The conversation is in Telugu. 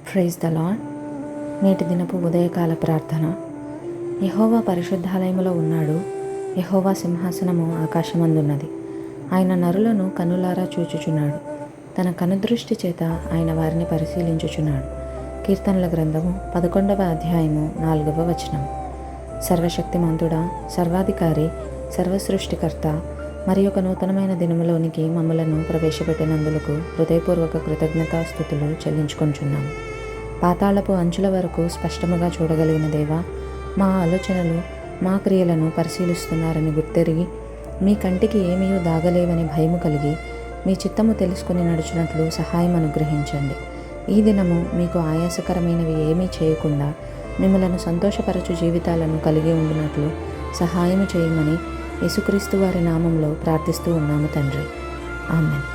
Praise the lord. నేటి దినపు ఉదయకాల ప్రార్థన. యెహోవా పరిశుద్ధాలయములో ఉన్నాడు. యెహోవా సింహాసనము ఆకాశమందున్నది. ఆయన నరులను కనులారా చూచుచున్నాడు. తన కనుదృష్టి చేత ఆయన వారిని పరిశీలించుచున్నాడు. కీర్తనల గ్రంథము 11వ అధ్యాయము 4వ వచనం. సర్వశక్తిమంతుడా, సర్వాధికారి, సర్వసృష్టికర్త, మరి ఒక నూతనమైన దినములోనికి మమ్మలను ప్రవేశపెట్టినందులకు హృదయపూర్వక కృతజ్ఞతాస్తుతులు చెల్లించుకొంచున్నాము. పాతాళపు అంచుల వరకు స్పష్టముగా చూడగలిగిన దేవా, మా ఆలోచనలు, మా క్రియలను పరిశీలిస్తున్నారని గుర్తెరిగి, మీ కంటికి ఏమీ దాగలేవని భయము కలిగి, మీ చిత్తము తెలుసుకుని నడుచున్నట్లు సహాయం అనుగ్రహించండి. ఈ దినము మీకు ఆయాసకరమైనవి ఏమీ చేయకుండా మిమ్మలను సంతోషపరచు జీవితాలను కలిగి ఉండినట్లు సహాయము చేయమని యేసుక్రీస్తు వారి నామంలో ప్రార్థిస్తూ ఉన్నాము తండ్రి. ఆమెన్.